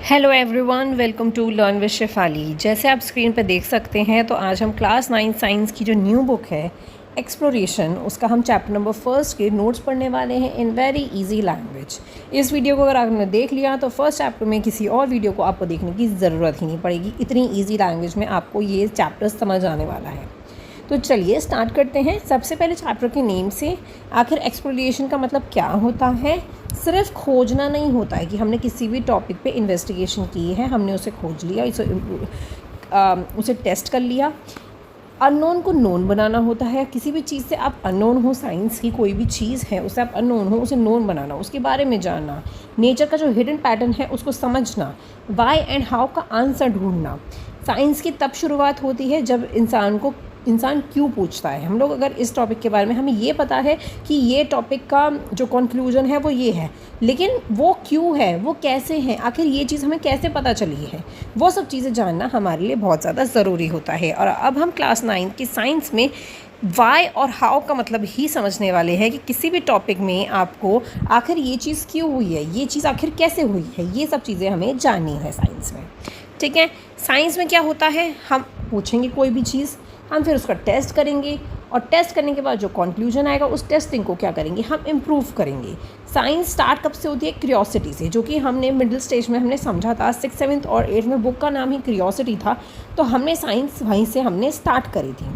Hello everyone, welcome to learn with Shefali. जैसे आप screen पर देख सकते हैं तो आज हम क्लास 9 साइंस की जो न्यू बुक है एक्सप्लोरेशन, उसका हम चैप्टर नंबर 1 के नोट्स पढ़ने वाले हैं इन वेरी इजी लैंग्वेज। इस वीडियो को अगर आपने देख लिया तो फर्स्ट चैप्टर में किसी और वीडियो को आपको देखने की ज़रूरत ही नहीं पड़ेगी। इतनी ईजी लैंग्वेज में आपको ये चैप्टर समझ आने वाला है। तो चलिए स्टार्ट करते हैं। सबसे पहले चैप्टर के नेम से आखिर एक्सप्लोरेशन का मतलब क्या होता है। सिर्फ खोजना नहीं होता है कि हमने किसी भी टॉपिक पे इन्वेस्टिगेशन की है, हमने उसे खोज लिया, उसे टेस्ट कर लिया। अननोन को नोन बनाना होता है। किसी भी चीज़ से आप अननोन हो, साइंस की कोई भी चीज़ है उससे आप अननोन हो, उसे नोन बनाना, उसके बारे में जानना, नेचर का जो हिडन पैटर्न है उसको समझना, वाई एंड हाउ का आंसर ढूंढना। साइंस की तब शुरुआत होती है जब इंसान क्यों पूछता है। हम लोग अगर इस टॉपिक के बारे में हमें ये पता है कि ये टॉपिक का जो कंक्लूजन है वो ये है, लेकिन वो क्यों है, वो कैसे है, आखिर ये चीज़ हमें कैसे पता चली है, वो सब चीज़ें जानना हमारे लिए बहुत ज़्यादा ज़रूरी होता है। और अब हम क्लास 9 की साइंस में वाई और हाउ का मतलब ही समझने वाले हैं कि किसी भी टॉपिक में आपको आखिर ये चीज़ क्यों हुई है, ये चीज़ आखिर कैसे हुई है, ये सब चीज़ें हमें जाननी है साइंस में। ठीक है, साइंस में क्या होता है, हम पूछेंगे कोई भी चीज़, हम फिर उसका टेस्ट करेंगे और टेस्ट करने के बाद जो कंक्लूजन आएगा उस टेस्टिंग को क्या करेंगे, हम इम्प्रूव करेंगे। साइंस स्टार्ट कब से होती है, क्यूरियोसिटी से, जो कि हमने मिडिल स्टेज में हमने समझा था। 6th 7th और 8th में बुक का नाम ही क्यूरियोसिटी था, तो हमने साइंस वहीं से हमने स्टार्ट करी थी।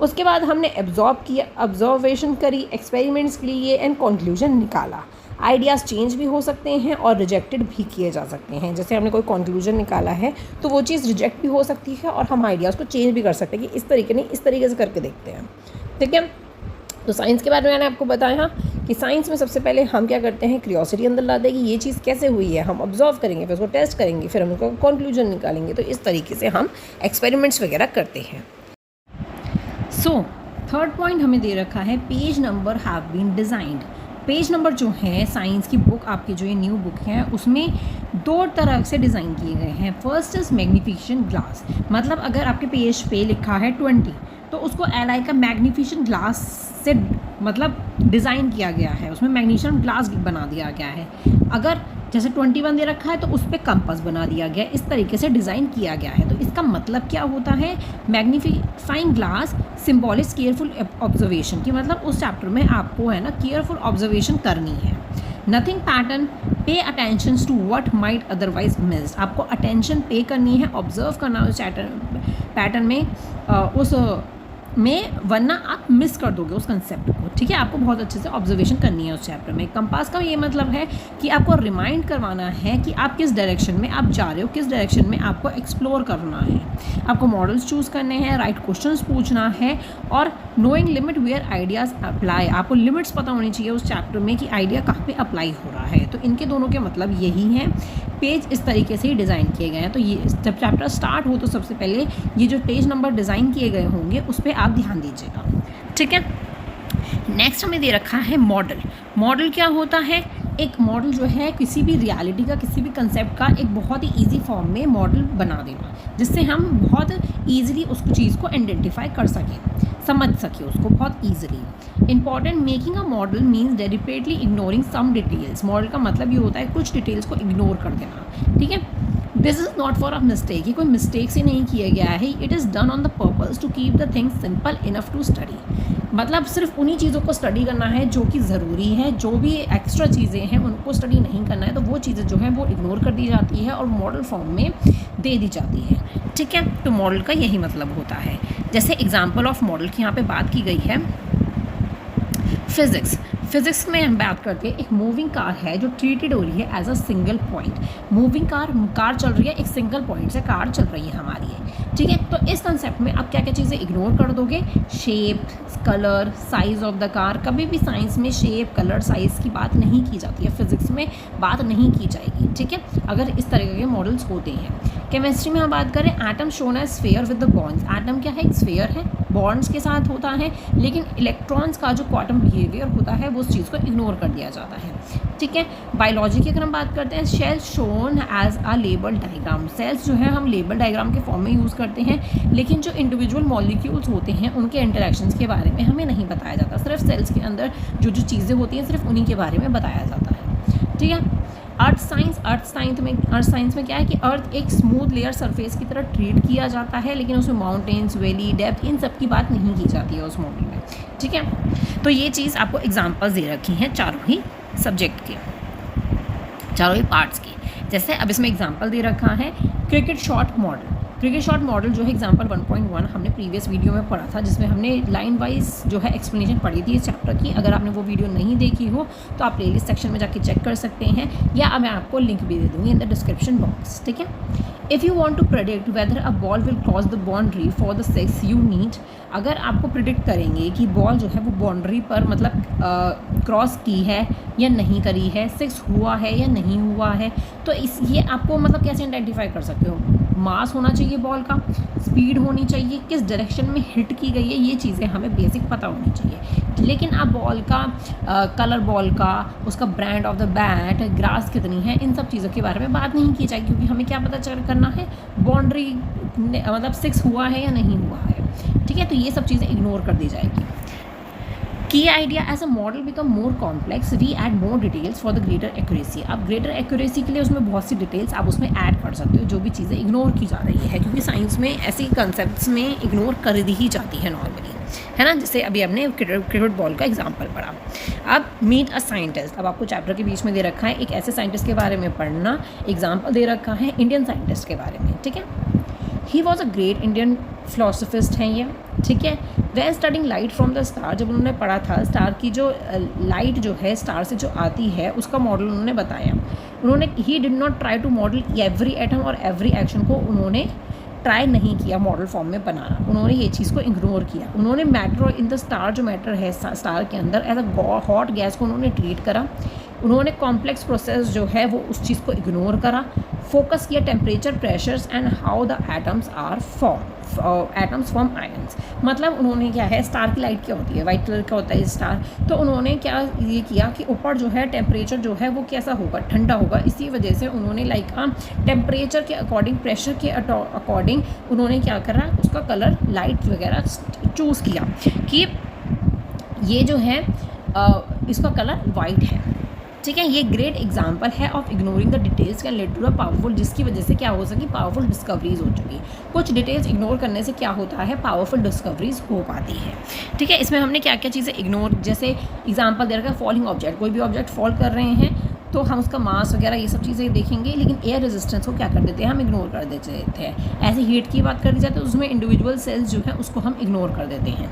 उसके बाद हमने एब्जॉर्ब किया, ऑब्जर्वेशन करी, एक्सपेरिमेंट्स लिए एंड कंक्लूजन निकाला। आइडियाज़ चेंज भी हो सकते हैं और रिजेक्टेड भी किए जा सकते हैं। जैसे हमने कोई कंक्लूजन निकाला है तो वो चीज़ रिजेक्ट भी हो सकती है और हम आइडियाज़ को चेंज भी कर सकते हैं कि इस तरीके नहीं, इस तरीके से करके देखते हैं। ठीक है, तो साइंस के बारे में मैंने आपको बताया कि साइंस में सबसे पहले हम क्या करते हैं, क्यूरियोसिटी अंदर लाते हैं कि ये चीज़ कैसे हुई है, हम ऑब्जर्व करेंगे, फिर उसको टेस्ट करेंगे, फिर हम उसका कंक्लूजन निकालेंगे। तो इस तरीके से हम एक्सपेरिमेंट्स वगैरह करते हैं। सो थर्ड पॉइंट हमें दे रखा है, page number have been designed. Page number जो है साइंस की बुक, आपकी जो ये न्यू बुक है, उसमें 2 तरह से डिज़ाइन किए गए हैं। फर्स्ट इज़ मैग्नीफिकेशन ग्लास, मतलब अगर आपके पेज पे लिखा है 20 तो उसको एल का मैग्नीफिकेशन ग्लास से मतलब डिज़ाइन किया गया है, उसमें मैग्नीफिकेशन ग्लास बना दिया गया है। अगर जैसे 21 दे रखा है तो उस पर कंपास बना दिया गया, इस तरीके से डिज़ाइन किया गया है। तो इसका मतलब क्या होता है, magnifying glass symbolic careful observation की, मतलब उस चैप्टर में आपको है ना केयरफुल ऑब्जर्वेशन करनी है। Nothing pattern, pay attention to what might otherwise missed, आपको अटेंशन पे करनी है, ऑब्जर्व करना है उस पैटर्न में, वरना आप मिस कर दोगे उस कंसेप्ट को। ठीक है, आपको बहुत अच्छे से ऑब्जर्वेशन करनी है उस चैप्टर में। कंपास का ये मतलब है कि आपको रिमाइंड करवाना है कि आप किस डायरेक्शन में आप जा रहे हो, किस डायरेक्शन में आपको एक्सप्लोर करना है। आपको मॉडल्स चूज़ करने हैं, राइट क्वेश्चंस पूछना है और knowing limit where ideas apply, आपको लिमिट्स पता होनी चाहिए उस चैप्टर में कि आइडिया कहाँ पे अप्लाई हो रहा है। तो इनके दोनों के मतलब यही हैं। पेज इस तरीके से ही डिज़ाइन किए गए हैं। तो ये जब चैप्टर स्टार्ट हो तो सबसे पहले ये जो पेज नंबर डिज़ाइन किए गए होंगे उस पर आप ध्यान दीजिएगा। ठीक है, नेक्स्ट हमें दे रखा है मॉडल। मॉडल क्या होता है, एक मॉडल जो है किसी भी रियलिटी का, किसी भी कंसेप्ट का एक बहुत ही इजी फॉर्म में मॉडल बना देना, जिससे हम बहुत ईजिली उस चीज़ को आइडेंटिफाई कर सकें, समझ सकें उसको बहुत easily. Important, making a model means deliberately ignoring some details. Model का मतलब ये होता है कुछ डिटेल्स को इग्नोर कर देना। ठीक है, this is not for a mistake, ये कोई मिस्टेक से नहीं किया गया है। It is done on the purpose to keep the things simple enough to study, मतलब सिर्फ उन्हीं चीज़ों को स्टडी करना है जो कि ज़रूरी है, जो भी एक्स्ट्रा चीज़ें हैं उनको स्टडी नहीं करना है। तो वो चीज़ें जो हैं वो इग्नोर कर दी जाती है और मॉडल फॉर्म में दे दी जाती है। ठीक है, तो मॉडल का यही मतलब होता है। जैसे एग्जाम्पल ऑफ मॉडल की यहाँ पे बात की गई है, फिज़िक्स में हम बात करते हैं, एक मूविंग कार है जो ट्रीटेड हो रही है as a single point. Moving car चल रही है, एक सिंगल पॉइंट से कार चल रही है हमारी है। ठीक है, तो इस कंसेप्ट में आप क्या क्या चीज़ें इग्नोर कर दोगे, shape, colour, size of the car. कभी भी साइंस में शेप, कलर, साइज़ की बात नहीं की जाती है, फिज़िक्स में बात नहीं की जाएगी। ठीक है, अगर इस तरह के मॉडल्स होते हैं। केमिस्ट्री में हम बात करें, atom shown as sphere with the bonds. Atom क्या है, एक स्फीयर है, बॉन्ड्स के साथ होता है, लेकिन इलेक्ट्रॉन्स का जो क्वांटम बिहेवियर होता है वो उस चीज़ को इग्नोर कर दिया जाता है। ठीक है, बायोलॉजी की अगर हम बात करते हैं, cells shown as a label diagram. Cells जो है हम लेबल डायग्राम के फॉर्म में यूज़ करते हैं, लेकिन जो इंडिविजुअल मॉलिक्यूल्स होते हैं उनके इंटरेक्शंस के बारे में हमें नहीं बताया जाता। सिर्फ सेल्स के अंदर जो चीज़ें होती हैं सिर्फ उन्हीं के बारे में बताया जाता है। ठीक है, अर्थ साइंस में क्या है कि अर्थ एक स्मूथ लेयर सरफेस की तरह ट्रीट किया जाता है, लेकिन उसमें माउंटेन्स, वैली, डेप्थ, इन सब की बात नहीं की जाती है उस मॉडल में। ठीक है, तो ये चीज़ आपको एग्जांपल्स दे रखी हैं चारों ही सब्जेक्ट के, चारों ही पार्ट्स की। जैसे अब इसमें एग्जांपल दे रखा है cricket shot model. Cricket shot model जो है एग्जांपल 1.1 हमने प्रीवियस वीडियो में पढ़ा था, जिसमें हमने लाइन वाइज जो है एक्सप्लेनेशन पढ़ी थी इस चैप्टर की। अगर आपने वो वीडियो नहीं देखी हो तो आप प्लेलिस्ट सेक्शन में जाके चेक कर सकते हैं, या मैं आपको लिंक भी दे दूँगी इन द डिस्क्रिप्शन बॉक्स। ठीक है, if you want to predict whether a ball will cross the boundary for the six you need, अगर आपको प्रिडिक्ट करेंगे कि बॉल जो है वो बाउंड्री पर मतलब क्रॉस की है या नहीं करी है, सिक्स हुआ है या नहीं हुआ है, तो ये आपको मतलब कैसे आइडेंटिफाई कर सकते हो? मास होना चाहिए बॉल का, स्पीड होनी चाहिए, किस डायरेक्शन में हिट की गई है, ये चीज़ें हमें बेसिक पता होनी चाहिए। लेकिन आप बॉल का कलर, बॉल का, उसका brand of the bat, grass कितनी है, इन सब चीज़ों के बारे में बात नहीं की जाएगी, क्योंकि हमें क्या पता करना है, बाउंड्री मतलब सिक्स हुआ है या नहीं हुआ है। ठीक है, तो ये सब चीज़ें इग्नोर कर दी जाएगी। की idea as a model become more complex we add more details for the greater accuracy. अब ग्रेटर एक्यूरेसी के लिए उसमें बहुत सी डिटेल्स आप उसमें ऐड कर सकते हो, जो भी चीज़ें इग्नोर की जा रही है, क्योंकि साइंस में ऐसी कंसेप्ट्स में इग्नोर कर दी ही जाती है नॉर्मली, है ना। जैसे अभी हमने क्रिकेट बॉल का एग्जाम्पल पढ़ा। अब मीट अ साइंटिस्ट, अब आपको चैप्टर के बीच में दे रखा है एक ऐसे साइंटिस्ट के बारे में पढ़ना, एग्जाम्पल दे रखा है इंडियन साइंटिस्ट के बारे में। ठीक है, he was a great Indian philosophist हैं ये। ठीक है, when studying light from the star, जब उन्होंने पढ़ा था स्टार की जो लाइट जो है स्टार से जो आती है उसका मॉडल उन्होंने बताया। उन्होंने ही did not try to model every atom और एवरी एक्शन को उन्होंने ट्राई नहीं किया मॉडल फॉर्म में बनाना, उन्होंने ये चीज़ को इग्नोर किया। उन्होंने मैटर इन द स्टार, जो मैटर है स्टार के अंदर, एज अ हॉट गैस को उन्होंने ट्रीट करा। उन्होंने कॉम्प्लेक्स प्रोसेस जो है वो उस चीज़ को इग्नोर करा। फोकस किया temperature, pressures and how the atoms are atoms form ions. मतलब उन्होंने क्या है, स्टार की लाइट क्या होती है, वाइट कलर का होता है स्टार, तो उन्होंने क्या ये किया कि ऊपर जो है टेम्परेचर जो है वो कैसा होगा, ठंडा होगा। इसी वजह से उन्होंने टेम्परेचर के अकॉर्डिंग, प्रेशर के अकॉर्डिंग उन्होंने क्या करा, उसका कलर लाइट वगैरह चूज़ किया कि ये जो है इसका कलर वाइट है। ठीक है, ये ग्रेट एग्जाम्पल है of ignoring the details can lead to a powerful, जिसकी वजह से क्या हो सकी, पावरफुल डिस्कवरीज हो चुकी। कुछ डिटेल्स इग्नोर करने से क्या होता है, पावरफुल डिस्कवरीज हो पाती है। ठीक है, इसमें हमने क्या क्या चीज़ें इग्नोर, जैसे एग्जाम्पल दे रखा है फॉलिंग ऑब्जेक्ट, कोई भी ऑब्जेक्ट फॉल कर रहे हैं तो हम उसका मास वगैरह ये सब चीज़ें देखेंगे, लेकिन एयर रेजिस्टेंस को क्या कर देते हैं, हम इग्नोर कर देते थे। ऐसे हीट की बात कर दी जाए तो उसमें इंडिविजुअल सेल्स जो है उसको हम इग्नोर कर देते हैं।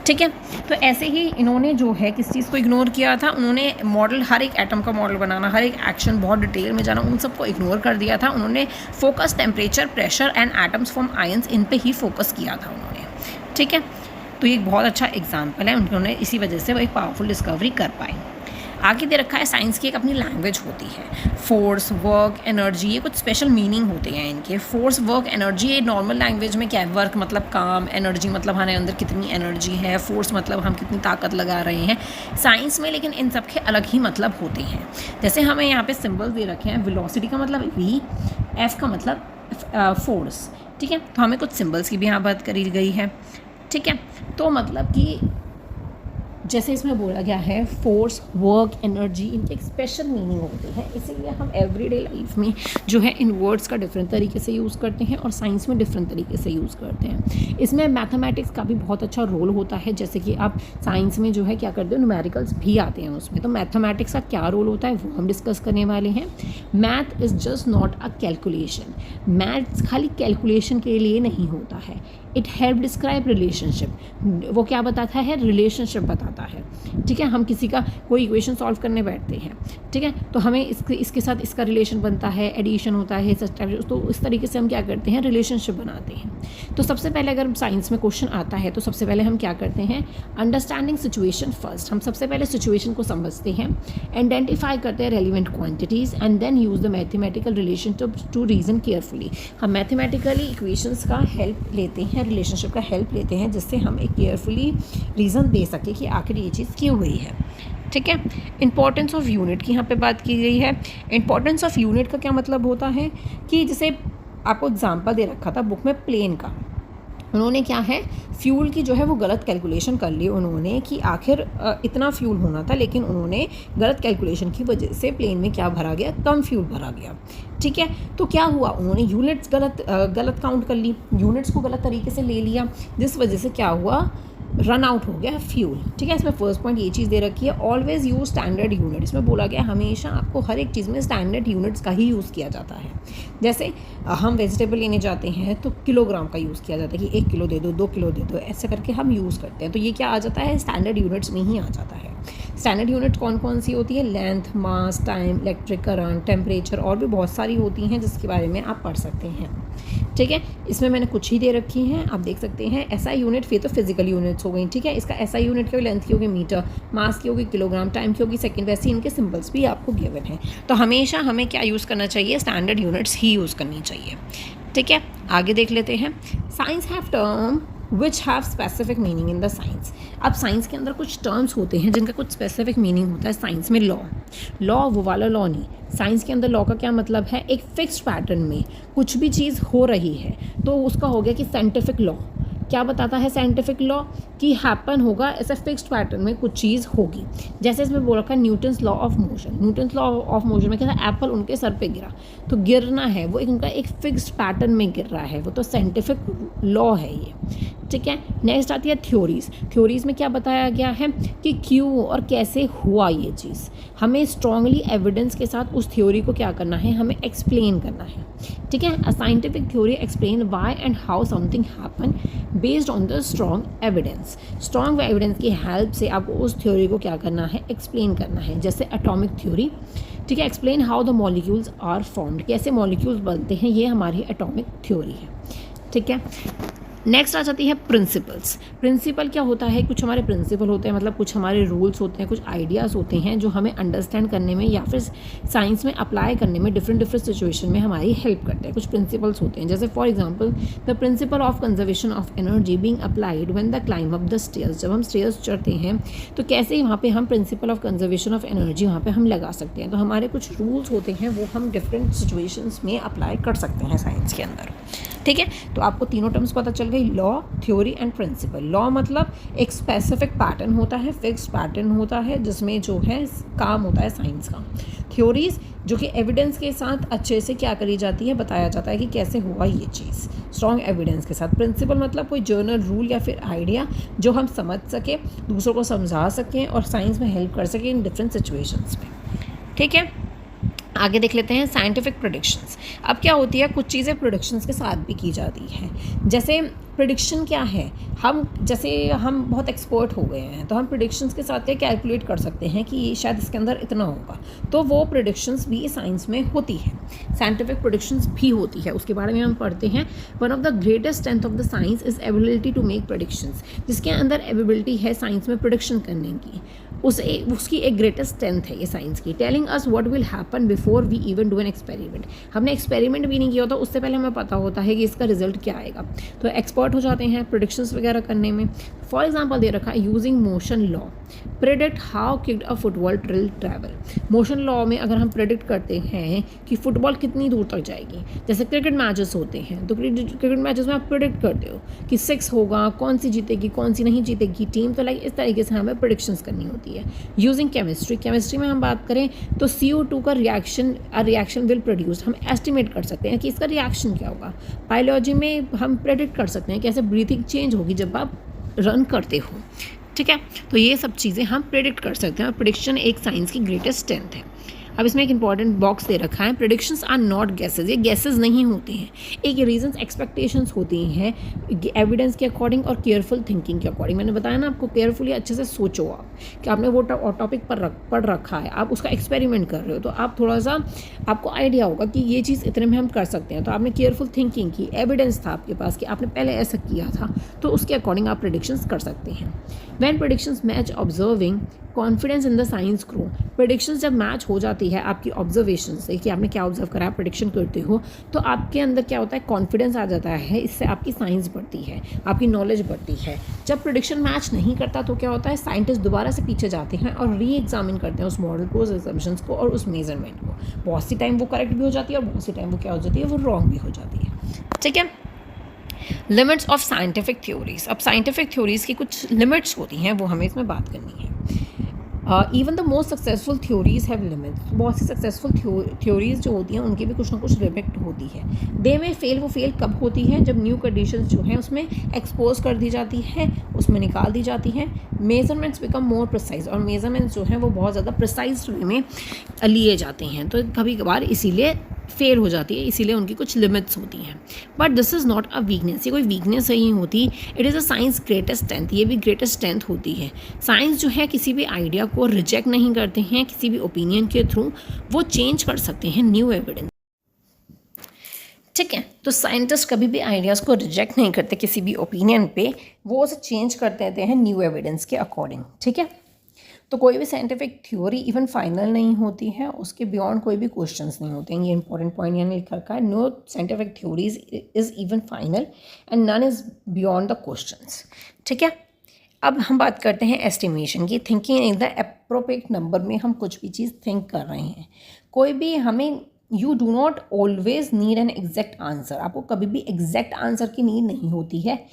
ठीक है, तो ऐसे ही इन्होंने जो है किस चीज़ को इग्नोर किया था, उन्होंने मॉडल, हर एक एटम का मॉडल बनाना, हर एक एक्शन बहुत डिटेल में जाना, उन सबको इग्नोर कर दिया था। उन्होंने focus temperature, pressure and atoms from ions, इन पे ही फोकस किया था उन्होंने। ठीक है, तो ये एक बहुत अच्छा एग्जाम्पल है, उन्होंने इसी वजह से वो एक पावरफुल डिस्कवरी कर पाए। आगे दे रखा है साइंस की एक अपनी लैंग्वेज होती है, फोर्स, वर्क, एनर्जी, ये कुछ स्पेशल मीनिंग होते हैं इनके। फोर्स, वर्क, एनर्जी, ये नॉर्मल लैंग्वेज में क्या है, वर्क मतलब काम, एनर्जी मतलब हमारे अंदर कितनी एनर्जी है, फोर्स मतलब हम कितनी ताकत लगा रहे हैं। साइंस में लेकिन इन सब के अलग ही मतलब होते हैं। जैसे हमें यहाँ पे सिंबल्स दे रखे हैं, वेलोसिटी का मतलब v, f का मतलब फोर्स। ठीक है, तो हमें कुछ सिंबल्स की भी यहाँ बात करी गई है। ठीक है, तो मतलब कि जैसे इसमें बोला गया है फोर्स, वर्क, एनर्जी, इनके एक स्पेशल मीनिंग होते हैं, इसीलिए हम एवरीडे लाइफ में जो है इन वर्ड्स का डिफरेंट तरीके से यूज़ करते हैं और साइंस में डिफरेंट तरीके से यूज़ करते हैं। इसमें मैथमेटिक्स का भी बहुत अच्छा रोल होता है, जैसे कि आप साइंस में जो है क्या करते हो, न्यूमेरिकल्स भी आते हैं उसमें, तो मैथमेटिक्स का क्या रोल होता है वो हम डिस्कस करने वाले हैं। Math is just not a calculation, maths खाली कैलकुलेशन के लिए नहीं होता है। इट हेल्प डिस्क्राइब रिलेशनशिप, वो क्या बताता है, रिलेशनशिप बताता है। ठीक है, हम किसी का कोई इक्वेशन सॉल्व करने बैठते हैं, ठीक है, तो हमें इसके साथ इसका रिलेशन बनता है, एडिशन होता है, तो इस तरीके से हम क्या करते हैं, रिलेशनशिप बनाते हैं। तो सबसे पहले अगर साइंस में क्वेश्चन आता है तो सबसे पहले हम क्या करते हैं, अंडरस्टैंडिंग सिचुएशन फर्स्ट, हम सबसे पहले सिचुएशन को समझते हैं, आइडेंटिफाई करते हैं relevant quantities and then use the mathematical relation to reason carefully. हम मैथमेटिकली इक्वेशंस का हेल्प लेते हैं, रिलेशनशिप का हेल्प लेते हैं, जिससे हम एक केयरफुली रीज़न दे सके कि आखिर ये चीज़ क्यों हुई है। ठीक है, इंपॉर्टेंस ऑफ यूनिट की यहाँ पे बात की गई है। इंपॉर्टेंस ऑफ यूनिट का क्या मतलब होता है कि जैसे आपको एग्जांपल दे रखा था बुक में प्लेन का, उन्होंने क्या है, फ्यूल की जो है वो गलत कैलकुलेशन कर ली उन्होंने कि आखिर इतना फ्यूल होना था, लेकिन उन्होंने गलत कैलकुलेशन की वजह से प्लेन में क्या भरा गया, कम फ्यूल भरा गया। ठीक है, तो क्या हुआ, उन्होंने यूनिट्स गलत काउंट कर ली, यूनिट्स को गलत तरीके से ले लिया, जिस वजह से क्या हुआ, रन आउट हो गया फ्यूल। ठीक है, इसमें फर्स्ट पॉइंट ये चीज़ दे रखी है, ऑलवेज यूज स्टैंडर्ड यूनिट। इसमें बोला गया हमेशा आपको हर एक चीज़ में स्टैंडर्ड यूनिट्स का ही यूज़ किया जाता है। जैसे हम वेजिटेबल लेने जाते हैं तो किलोग्राम का यूज़ किया जाता है कि 1 किलो दे दो, 2 किलो दे दो, ऐसे करके हम यूज़ करते हैं। तो ये क्या आ जाता है, स्टैंडर्ड यूनिट्स में ही आ जाता है। स्टैंडर्ड यूनिट कौन कौन सी होती है, लेंथ, मास, टाइम, इलेक्ट्रिक करंट, टेम्परेचर, और भी बहुत सारी होती हैं जिसके बारे में आप पढ़ सकते हैं। ठीक है, इसमें मैंने कुछ ही दे रखी हैं, आप देख सकते हैं। एसआई यूनिट फिर तो फिजिकल यूनिट्स हो गई। ठीक है, इसका एसआई यूनिट की लेंथ की होगी मीटर, मास की होगी किलोग्राम, टाइम की होगी सेकंड, वैसे ही इनके सिंबल्स भी आपको गिवन है। तो हमेशा हमें क्या यूज़ करना चाहिए, स्टैंडर्ड यूनिट्स ही यूज़ करनी चाहिए। ठीक है, आगे देख लेते हैं। Science have term which have specific meaning in the science. अब साइंस के अंदर कुछ टर्म्स होते हैं जिनका कुछ स्पेसिफिक मीनिंग होता है। साइंस में लॉ वो वाला लॉ नहीं, साइंस के अंदर लॉ का क्या मतलब है, एक फिक्स्ड पैटर्न में कुछ भी चीज़ हो रही है तो उसका हो गया कि साइंटिफिक लॉ। क्या बताता है साइंटिफिक लॉ, कि हैपन होगा, ऐसे फिक्स्ड पैटर्न में कुछ चीज़ होगी। जैसे इसमें बोल रखा है Newton's law of motion. Newton's law of motion में क्या था, एप्पल उनके सर पे गिरा, तो गिरना है वो उनका एक फिक्स्ड पैटर्न में गिर रहा है, वो तो साइंटिफिक लॉ है ये। ठीक है, नेक्स्ट आती है थ्योरीज। थ्योरीज में क्या बताया गया है कि क्यों और कैसे हुआ ये चीज़, हमें स्ट्रांगली एविडेंस के साथ उस थ्योरी को क्या करना है, हमें एक्सप्लेन करना है। ठीक है, a scientific theory explain why and how something happen based on the strong evidence. Strong evidence की हेल्प से आपको उस थ्योरी को क्या करना है, एक्सप्लेन करना है। जैसे एटॉमिक थ्योरी, ठीक है, explain how the molecules are formed, कैसे मॉलिक्यूल्स बनते हैं, ये हमारी एटॉमिक थ्योरी है। ठीक है, नेक्स्ट आ जाती है प्रिंसिपल्स। प्रिंसिपल क्या होता है, कुछ हमारे प्रिंसिपल होते हैं, मतलब कुछ हमारे रूल्स होते हैं, कुछ आइडियाज़ होते हैं जो हमें अंडरस्टैंड करने में या फिर साइंस में अप्लाई करने में डिफरेंट सिचुएशन में हमारी हेल्प करते हैं। कुछ प्रिंसिपल्स होते हैं, जैसे for example the principle of conservation of energy being applied when the climb up the stairs. जब हम स्टेयर्स चढ़ते हैं तो कैसे वहाँ पे हम principle of conservation of energy वहाँ पे हम लगा सकते हैं। तो हमारे कुछ रूल्स होते हैं वो हम डिफरेंट सिचुएशंस में अप्लाई कर सकते हैं साइंस के अंदर। ठीक है, तो आपको तीनों टर्म्स पता चल गई, law, theory and principle. Law मतलब एक स्पेसिफिक पैटर्न होता है, फिक्स पैटर्न होता है जिसमें जो है काम होता है साइंस का। थ्योरीज जो कि एविडेंस के साथ अच्छे से क्या करी जाती है, बताया जाता है कि कैसे हुआ ये चीज़, स्ट्रॉन्ग एविडेंस के साथ। प्रिंसिपल मतलब कोई जर्नल रूल या फिर आइडिया जो हम समझ सकें, दूसरों को समझा सकें और साइंस में हेल्प कर सकें इन डिफरेंट सिचुएशंस में। ठीक है, आगे देख लेते हैं साइंटिफिक प्रेडिक्शंस। अब क्या होती है, कुछ चीज़ें प्रेडिक्शंस के साथ भी की जाती हैं। जैसे प्रेडिक्शन क्या है, हम बहुत एक्सपर्ट हो गए हैं तो हम प्रेडिक्शंस के साथ क्या कैलकुलेट कर सकते हैं कि शायद इसके अंदर इतना होगा, तो वो प्रेडिक्शंस भी साइंस में होती है, साइंटिफिक प्रेडिक्शंस भी होती है, उसके बारे में हम पढ़ते हैं। One of the greatest strength of the science is ability to make predictions. जिसके अंदर एबिलिटी है साइंस में प्रेडिक्शन करने की, उसकी एक ग्रेटेस्ट स्ट्रेंथ है ये साइंस की। Telling us what will happen before we even do an experiment. हमने एक्सपेरिमेंट भी नहीं किया होता, उससे पहले हमें पता होता है कि इसका रिजल्ट क्या आएगा, तो एक्सपर्ट हो जाते हैं प्रेडिक्शंस वगैरह करने में। फॉर एग्जाम्पल दे रखा है, using motion law predict how kid a football will travel. Motion law में अगर हम प्रेडिक्ट करते हैं कि फुटबॉल कितनी दूर तक जाएगी, जैसे क्रिकेट मैचेस होते हैं तो क्रिकेट मैचेस में आप प्रेडिक्ट करते हो कि 6 होगा, कौन सी जीतेगी कौन सी नहीं जीतेगी टीम, तो लाइक इस तरीके से हमें प्रेडिक्शंस करनी होती है। यूजिंग केमिस्ट्री में हम बात करें तो CO2 का रिएक्शन विल प्रोड्यूस, हम एस्टिमेट कर सकते हैं कि इसका रिएक्शन क्या होगा। बायोलॉजी में हम प्रेडिक्ट कर सकते हैं कैसे ब्रीथिंग चेंज होगी जब आप रन करते हो। ठीक है, तो ये सब चीज़ें हम प्रेडिक्ट कर सकते हैं और प्रेडिक्शन एक साइंस की ग्रेटेस्ट स्ट्रेंथ है। अब इसमें एक इंपॉर्टेंट बॉक्स दे रखा है, प्रेडिक्शंस आर नॉट गेसेस। ये गेसेस नहीं होते हैं, एक रीजंस एक्सपेक्टेशंस होती हैं एविडेंस के अकॉर्डिंग और केयरफुल थिंकिंग के अकॉर्डिंग। मैंने बताया ना आपको, केयरफुली अच्छे से सोचो आप कि आपने वो टॉपिक पर पढ़ रखा है, आप उसका एक्सपेरिमेंट कर रहे हो, तो आप थोड़ा सा आपको आइडिया होगा कि ये चीज़ इतने में हम कर सकते हैं, तो आपने केयरफुल थिंकिंग की, एविडेंस था आपके पास कि आपने पहले ऐसा किया था, तो उसके अकॉर्डिंग आप प्रेडिक्शंस कर सकते हैं। When predictions match observing confidence in the science grow. Predictions जब मैच हो जाती है आपकी ऑब्जर्वेशन से कि आपने क्या ऑब्जर्व करा, प्रेडिक्शन करते हो, तो आपके अंदर क्या होता है, कॉन्फिडेंस आ जाता है, इससे आपकी साइंस बढ़ती है, आपकी नॉलेज बढ़ती है। जब प्रेडिक्शन मैच नहीं करता तो क्या होता है, साइंटिस्ट दोबारा से पीछे जाते हैं और री एग्जामिन करते हैं उस मॉडल को, उस एजम्पशंस को और उस मेजरमेंट को। बहुत सी टाइम वो करेक्ट भी हो जाती है और बहुत सी टाइम वो क्या हो जाती है, वो रॉन्ग भी हो जाती है। ठीक है, लिमिट्स ऑफ साइंटिफिक थ्योरीज। अब साइंटिफिक थ्योरीज़ की कुछ लिमिट्स होती हैं, वो हमें इसमें बात करनी है। Even the most successful theories have limits. बहुत सी सक्सेसफुल थ्योरीज जो होती हैं उनकी भी कुछ ना कुछ लिमिट होती है। दे में फेल, वो फेल कब होती है? जब न्यू कंडीशंस जो हैं उसमें एक्सपोज कर दी जाती है, उसमें निकाल दी जाती हैं। मेजरमेंट्स बिकम मोर प्रिसाइज, और मेजरमेंट्स जो हैं वो बहुत ज़्यादा प्रिसाइज वे में लिए जाते हैं, तो कभी कभार इसीलिए फेल हो जाती है, इसीलिए उनकी कुछ लिमिट्स होती हैं। But this is not a weakness, ये कोई वीकनेस नहीं होती। It is a science greatest strength, ये भी ग्रेटेस्ट स्ट्रेंथ होती है। साइंस जो है किसी भी आइडिया को रिजेक्ट नहीं करते हैं, किसी भी ओपिनियन के थ्रू वो चेंज कर सकते हैं न्यू एविडेंस। ठीक है, तो साइंटिस्ट कभी भी आइडियाज़ को रिजेक्ट नहीं करते किसी भी ओपिनियन पे, वो उसे चेंज कर देते हैं न्यू एविडेंस के अकॉर्डिंग। ठीक है, तो कोई भी साइंटिफिक थ्योरी इवन फाइनल नहीं होती है, उसके बियॉन्ड कोई भी क्वेश्चंस नहीं होते हैं। ये इंपॉर्टेंट पॉइंट यहाँ लिखा रखा है, no scientific theories is even final and none is beyond the questions. ठीक है, अब हम बात करते हैं एस्टिमेशन की। Thinking in the appropriate number में हम कुछ भी चीज़ थिंक कर रहे हैं। कोई भी हमें, you do not always need an exact answer, आपको कभी भी एग्जैक्ट आंसर की नीड नहीं होती है।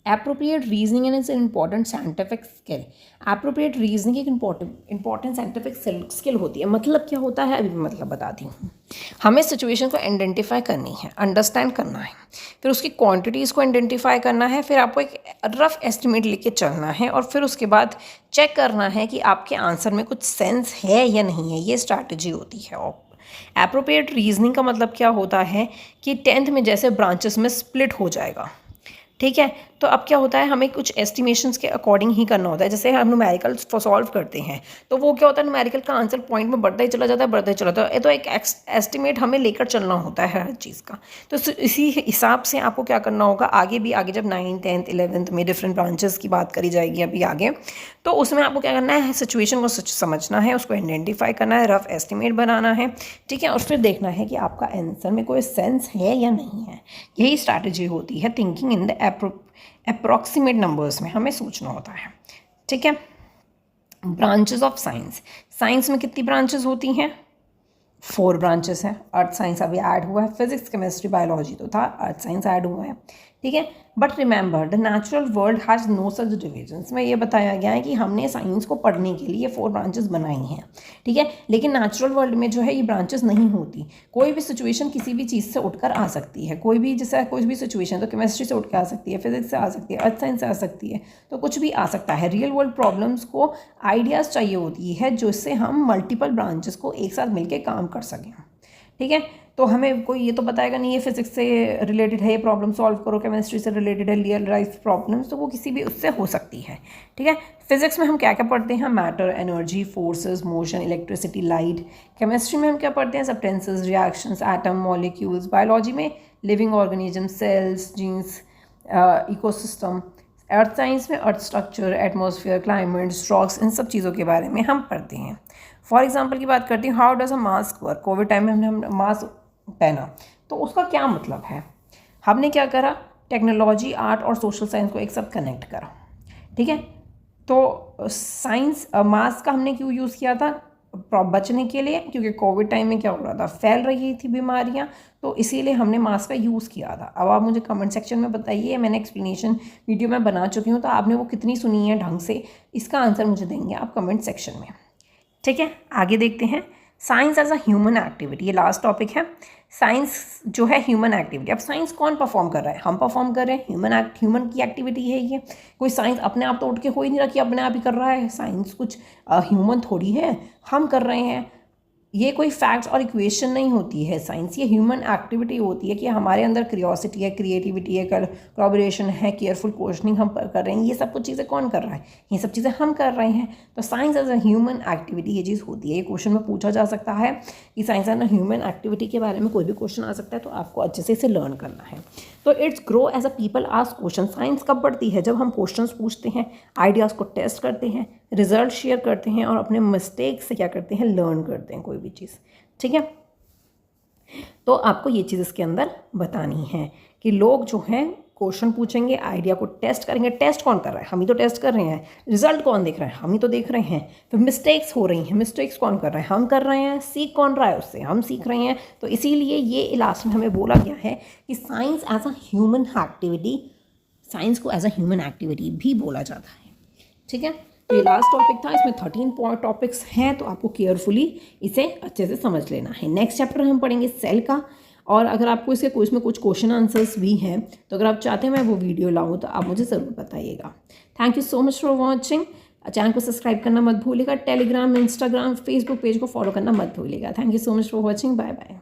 Appropriate reasoning and it's an important scientific skill. Appropriate reasoning एक इंपॉर्टेंट साइंटिफिक स्किल होती है। मतलब क्या होता है, अभी मैं मतलब बताती हूँ। हमें सिचुएशन को आइडेंटिफाई करनी है, अंडरस्टैंड करना है, फिर उसकी क्वांटिटीज़ को आइडेंटिफाई करना है, फिर आपको एक रफ एस्टिमेट लेके चलना है, और फिर उसके बाद चेक करना है कि आपके आंसर में कुछ सेंस है या नहीं है। ये स्ट्रैटेजी होती है। एप्रोप्रिएट रीजनिंग का मतलब क्या होता है कि 10th में जैसे ब्रांचेस में स्प्लिट हो जाएगा। ठीक है, तो अब क्या होता है, हमें कुछ एस्टिमेशंस के अकॉर्डिंग ही करना होता है। जैसे हम न्यूमेरिकल सॉल्व करते हैं, तो वो क्या होता है, न्यूमेरिकल का आंसर पॉइंट में बढ़ता ही चला जाता है, बढ़ता ही चला जाता है। तो एक एस्टिमेट हमें लेकर चलना होता है हर चीज़ का। तो इसी हिसाब से आपको क्या करना होगा आगे भी, आगे जब 9th 10th 11th में डिफरेंट ब्रांचेस की बात करी जाएगी अभी आगे, तो उसमें आपको क्या करना है, सिचुएशन को समझना है, उसको आइडेंटिफाई करना है, रफ एस्टिमेट बनाना है। ठीक है, और फिर देखना है कि आपका आंसर में कोई सेंस है या नहीं है। यही स्ट्रैटेजी होती है thinking in the approximate numbers में, हमें सोचना होता है। ठीक है, ब्रांचेस ऑफ साइंस। साइंस में कितनी ब्रांचेस होती हैं? 4 ब्रांचेस हैं। अर्थ साइंस अभी ऐड हुआ है, फिजिक्स केमिस्ट्री बायोलॉजी तो था, अर्थ साइंस ऐड हुआ है। ठीक है, but remember the natural world has no such divisions. में ये बताया गया है कि हमने साइंस को पढ़ने के लिए 4 ब्रांचेस बनाई हैं। ठीक है, लेकिन नेचुरल वर्ल्ड में जो है ये ब्रांचेस नहीं होती। कोई भी सिचुएशन किसी भी चीज़ से उठकर आ सकती है। कोई भी, जैसे कोई भी सिचुएशन तो केमिस्ट्री से उठ के आ सकती है, फिजिक्स से आ सकती है, अर्थ साइंस से आ सकती है, तो कुछ भी आ सकता है। रियल वर्ल्ड प्रॉब्लम्स को आइडियाज़ चाहिए होती है जिससे हम मल्टीपल ब्रांचेस को एक साथ मिलकर काम कर सकें। ठीक है, तो हमें कोई ये तो बताएगा नहीं ये फिजिक्स से रिलेटेड है, ये प्रॉब्लम सॉल्व करो, केमिस्ट्री से रिलेटेड है रियल लाइफ प्रॉब्लम्स, तो वो किसी भी उससे हो सकती है। ठीक है, फिजिक्स में हम क्या क्या पढ़ते हैं, matter, energy, forces, motion, electricity, light. Chemistry में हम क्या पढ़ते हैं, substances, reactions, atom, molecules. Biology में living organism, cells, genes, ecosystem. Earth science में earth structure, atmosphere, climate, rocks, इन सब चीज़ों के बारे में हम पढ़ते हैं। फॉर एग्जाम्पल की बात करती हूँ, how does a mask work. Covid time में हमने मास्क पहना, तो उसका क्या मतलब है। हमने क्या करा, टेक्नोलॉजी, आर्ट और सोशल साइंस को एक साथ कनेक्ट करा। ठीक है, तो साइंस मास्क का हमने क्यों यूज़ किया था, बचने के लिए, क्योंकि कोविड टाइम में क्या हो रहा था, फैल रही थी बीमारियां, तो इसीलिए हमने मास्क का यूज़ किया था। अब आप मुझे कमेंट सेक्शन में बताइए, मैंने एक्सप्लेनेशन वीडियो में बना चुकी हूँ, तो आपने वो कितनी सुनी है ढंग से, इसका आंसर मुझे देंगे आप कमेंट सेक्शन में। ठीक है, आगे देखते हैं। Science as a human activity, ये लास्ट टॉपिक है। साइंस जो है ह्यूमन एक्टिविटी। अब साइंस कौन परफॉर्म कर रहा है, हम परफॉर्म कर रहे हैं। ह्यूमन की एक्टिविटी है ये। कोई साइंस अपने आप तो उठ के हो ही नहीं रहा कि अपने आप ही कर रहा है। साइंस कुछ ह्यूमन थोड़ी है, हम कर रहे हैं। ये कोई फैक्ट्स और इक्वेशन नहीं होती है साइंस, ये ह्यूमन एक्टिविटी होती है कि हमारे अंदर क्यूरियोसिटी है, क्रिएटिविटी है, कोलैबोरेशन है, केयरफुल क्वेश्चनिंग हम कर रहे हैं। ये सब कुछ चीज़ें कौन कर रहा है, ये सब चीज़ें हम कर रहे हैं। तो science as a human activity ये चीज़ होती है। ये क्वेश्चन में पूछा जा सकता है कि science as a human activity के बारे में कोई भी क्वेश्चन आ सकता है, तो आपको अच्छे से इसे लर्न करना है। तो it's grow as a people ask question. Science कब बढ़ती है, जब हम क्वेश्चंस पूछते हैं, आइडियाज़ को टेस्ट करते हैं, रिजल्ट शेयर करते हैं और अपने मिस्टेक से क्या करते हैं, लर्न करते हैं कोई भी चीज़। ठीक है, तो आपको ये चीज़ इसके अंदर बतानी है कि लोग जो हैं क्वेश्चन पूछेंगे, आइडिया को टेस्ट करेंगे। टेस्ट कौन कर रहा है? हम ही तो टेस्ट कर रहे हैं। रिजल्ट कौन देख रहा है? हम ही तो देख रहे हैं। फिर मिस्टेक्स हो रही हैं, मिस्टेक्स कौन कर रहा है? हम कर रहे हैं। सीख कौन रहा है उससे? हम सीख रहे हैं। तो इसीलिए ये लास्ट में हमें बोला गया है कि science as a human activity, science को एज अ ह्यूमन एक्टिविटी भी बोला जाता है। ठीक है, तो ये लास्ट टॉपिक था। इसमें 13 टॉपिक्स हैं, तो आपको केयरफुली इसे अच्छे से समझ लेना है। नेक्स्ट चैप्टर हम पढ़ेंगे सेल का, और अगर आपको इसके इसमें कुछ क्वेश्चन आंसर्स भी हैं, तो अगर आप चाहते हैं मैं वो वीडियो लाऊं तो आप मुझे ज़रूर बताइएगा। Thank you so much for watching. Channel को सब्सक्राइब करना मत भूलिएगा। टेलीग्राम, इंस्टाग्राम, फेसबुक पेज को फॉलो करना मत भूलिएगा। Thank you so much for watching. Bye bye.